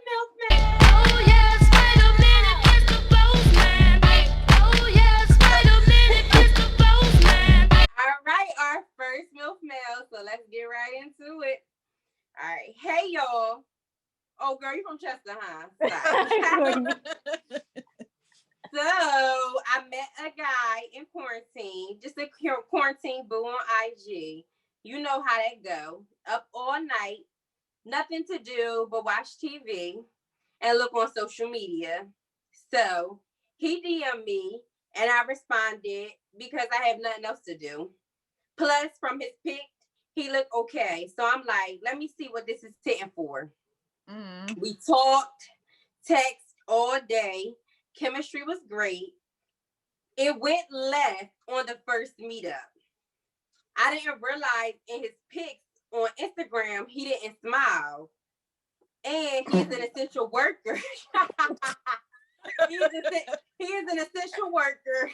Milf. Oh yes, wait a minute, it's the boss man. Oh yes, wait a minute, it's the boss man. All right, our first Milf mail. So let's get right into it. All right, hey y'all. Oh, girl, you from Chester, huh? So I met a guy in quarantine, just a quarantine boo on IG. You know how that go. Up all night, nothing to do but watch TV and look on social media. So he DM'd me and I responded because I have nothing else to do. Plus, from his pic, he looked okay. So I'm like, let me see what this is sitting for. We talked, text all day. Chemistry was great. It went left on the first meetup. I didn't realize in his pics on Instagram, he didn't smile. And he's an essential worker. He is an essential worker.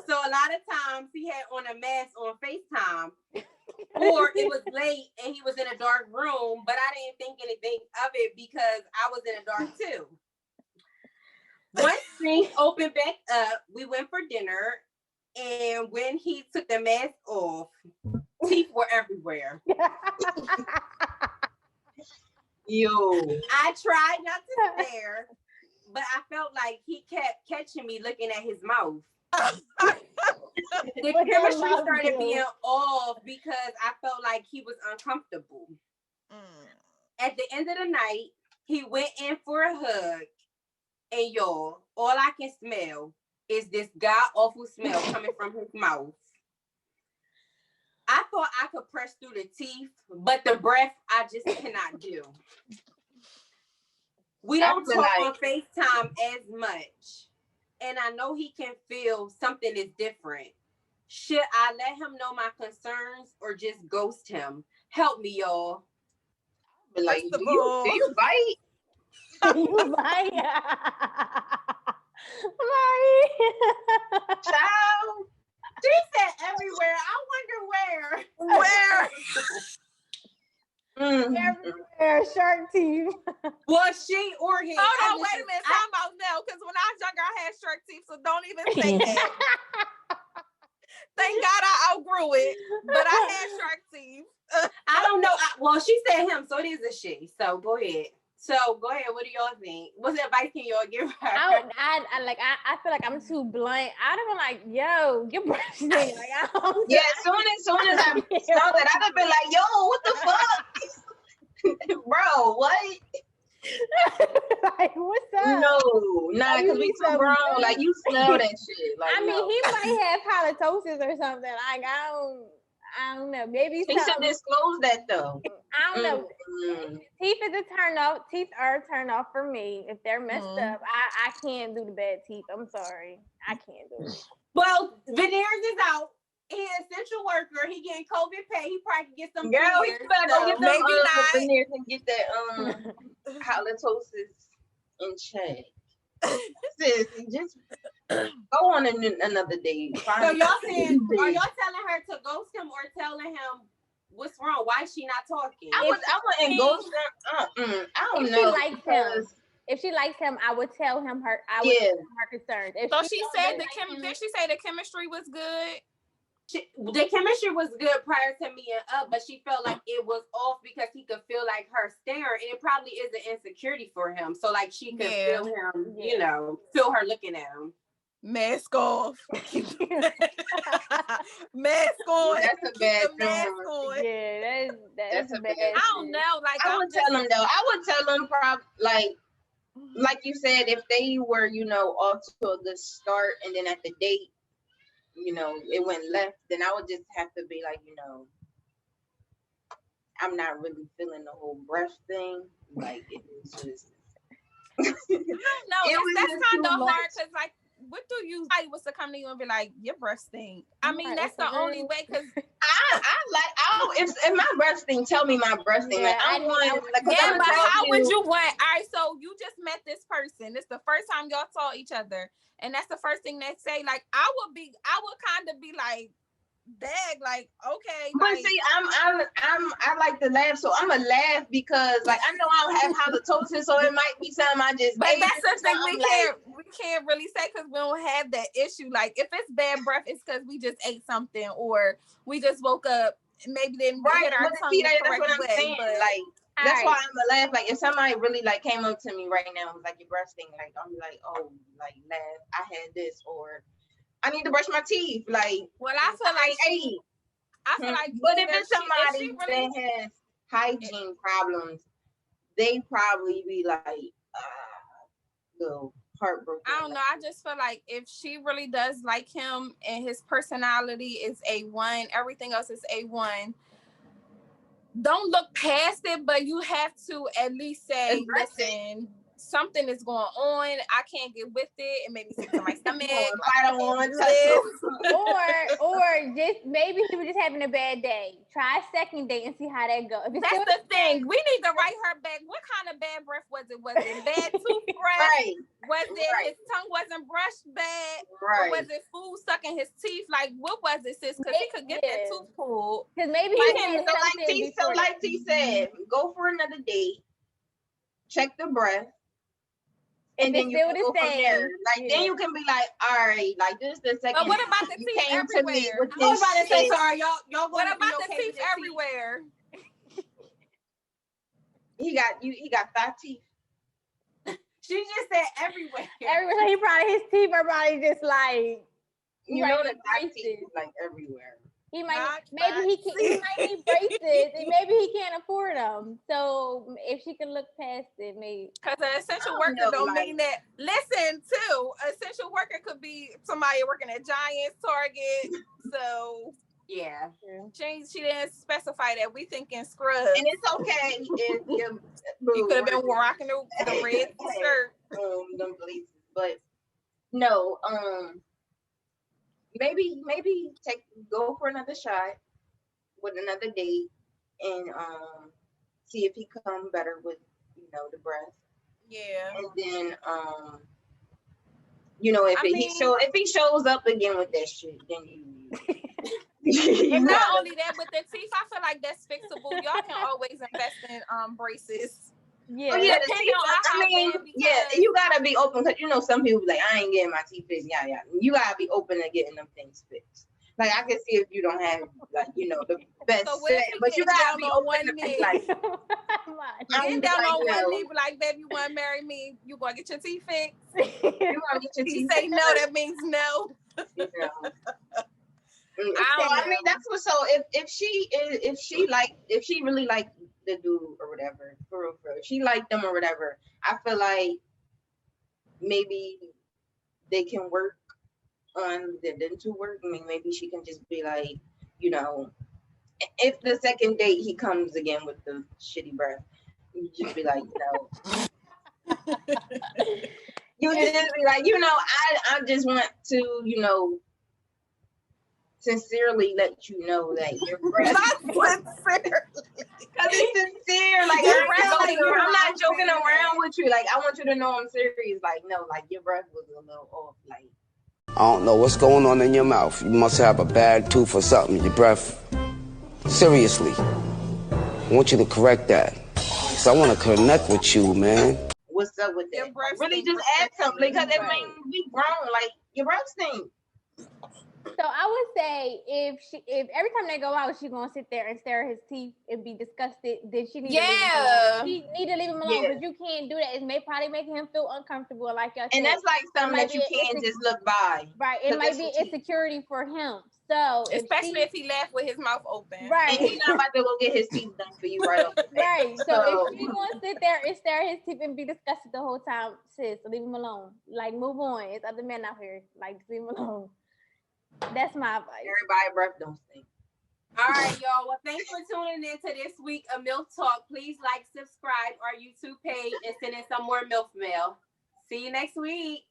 So a lot of times he had on a mask on FaceTime. Or it was late and he was in a dark room, but I didn't think anything of it because I was in a dark too. Once things opened back up, we went for dinner. And when he took the mask off, teeth were everywhere. Yo. I tried not to stare, but I felt like he kept catching me looking at his mouth. The chemistry started being off because I felt like he was uncomfortable. At the end of the night, he went in for a hug. And y'all, all I can smell is this god awful smell coming from his mouth. I thought I could press through the teeth, but the breath I just cannot do. We don't talk on FaceTime as much, and I know he can feel something is different. Should I let him know my concerns or just ghost him? Help me, y'all. But like, First of do you bite? You might. Child. She said everywhere. I wonder where. Where? Everywhere, shark teeth. Was she or he? Hold on, wait a minute. Time out now, because when I was younger, I had shark teeth, so don't even say that. Thank God I outgrew it, but I had shark teith. I don't know. Well, she said him, so it is a she. So go ahead. So go ahead. What do y'all think? What advice can y'all give her? I feel like I'm too blunt. I'd have been like, yo, your breath stink. Like, I don't Yeah, as soon as I saw that, I'd have been like, yo, what the fuck? Bro, what? like, what's up? No, nah, because we too grown. Like, you smell that shit. Like, I mean, no. he might have halitosis or something. Like, I don't know. Maybe He should disclose that though. I don't know. Teeth is a turn off. Teeth are a turn off for me. If they're messed up, I can't do the bad teeth. I'm sorry. I can't do it. Well, veneers is out. He an essential worker. He getting COVID pay. He probably can get some Girl, veneers. you better go get them maybe not. veneers and get that halitosis in check. Sis, just go on another day. So y'all saying, are y'all telling her to ghost him or telling him what's wrong? Why is she not talking? I wouldn't ghost him. I don't know. If she likes him, I would tell him her. I would tell him her concerns. If So she said did she say the chemistry was good? The chemistry was good prior to meeting up, but she felt like it was off because he could feel like her stare, and it probably is an insecurity for him. So like she could feel him, you know, feel her looking at him. Mask off. Mask on. That's a bad mask thing. on. Yeah, that's a bad. I don't know. Like I would tell them though. I would tell them like you said, if they were, you know, off to a good start, and then at the date, you know, it went left, then I would just have to be like, you know, I'm not really feeling the whole breath thing. Like, it was just. I don't know. That's kind of hard because, like, what do you like? Was to come to you and be like, your breath stink? I mean, that's the only way. Because if my breath stink, tell me my breath stink. Like, I'm going. Like, but how would you want? All right, so you just met this person. It's the first time y'all saw each other. And that's the first thing they say. Like, I would kind of be like, dag, like, okay. But like, see, I like to laugh, so I'm gonna laugh because, like, I know I don't have halitosis, so it might be something I just. But that's the thing we can't really say because we don't have that issue. Like, if it's bad breath, it's because we just ate something or we just woke up and maybe didn't hit our tongue the correct what I'm way. saying. But, like. That's why I'm gonna laugh. Like, if somebody really like came up to me right now and was like, your breath stink, like, I'm like, oh, like, laugh, I had this, or I need to brush my teeth. Like, well, I feel like but if it's somebody that has hygiene problems, they probably be like little heartbroken. I don't know. I just feel like if she really does like him and his personality is A1, everything else is A1. Don't look past it, but you have to at least say, listen, something is going on. I can't get with it. It made me sick to my stomach. I don't want to touch or just maybe he was just having a bad day. Try a second date and see how that goes. That's the thing. We need to write her back. What kind of bad breath was it? Was it bad tooth breath? Right. Was it his tongue wasn't brushed bad? Right. Or was it food stuck in his teeth? Like, what was it, sis? Because he could get that tooth pulled. Because maybe he had like T said, go for another date. Check the breath. And then you can go from there. Like, then you can be like, all right, like, this is the second. But what about the teeth everywhere? I was about to say, sorry, y'all. What about the teeth everywhere? He got 5 teeth. She just said everywhere. Everywhere. He probably, his teeth are probably just like, you know, the 5 teeth is like everywhere. He might maybe he might need braces and maybe he can't afford them. So if she can look past it, maybe. Because an essential worker don't mean that. Listen, too, essential worker could be somebody working at Giants, Target. So Yeah. She didn't specify that. We thinking scrubs. And it's okay if You could have been rocking the red shirt. Them places. But no, maybe go for another shot with another date and see if he come better with the breath. Yeah. And then if he shows up again with that shit, then and not only that, but the teeth, I feel like that's fixable. Y'all can always invest in braces. Yeah. Oh yeah, the teeth. You gotta be open because some people be like, I ain't getting my teeth fixed. Yeah. You gotta be open to getting them things fixed. Like I can see if you don't have the best set, but you gotta be open to be like, get down on one knee, be like, baby, you want to marry me? You gonna get your teeth fixed? You gonna get your teeth? Say no, that means no. I mean, that's what. So if she really like the dude or whatever, for real, she liked them or whatever, I feel like maybe they can work on the dental work. I mean, maybe she can just be like, if the second date he comes again with the shitty breath, you just be like, you just be like, I just want to, sincerely let you know that your breath. Because it's sincere. Like, I'm not joking around with you. Like, I want you to know I'm serious. Like, no, like, your breath was a little off. Like, I don't know what's going on in your mouth. You must have a bad tooth or something. Your breath. Seriously. I want you to correct that. Because I want to connect with you, man. What's up with that? Really just add something. Because it means we grown. Like, your breath stinks. So I would say if every time they go out, she's gonna sit there and stare at his teeth and be disgusted, then she needs to leave him alone. She need to leave him alone because you can't do that. It may probably making him feel uncomfortable, like y'all said. And that's like something that you can't just look by. Right. It might be insecurity for him. So especially if he left with his mouth open. Right. And he's not about to go get his teeth done for you right off the bat. Right. So if she gonna sit there and stare at his teeth and be disgusted the whole time, sis, leave him alone. Like, move on. It's other men out here. Like, leave him alone. That's my advice. Everybody breath don't stink. All right, y'all. Well, thanks for tuning in to this week of Milf Talk. Please like, subscribe our YouTube page, and send in some more Milf mail. See you next week.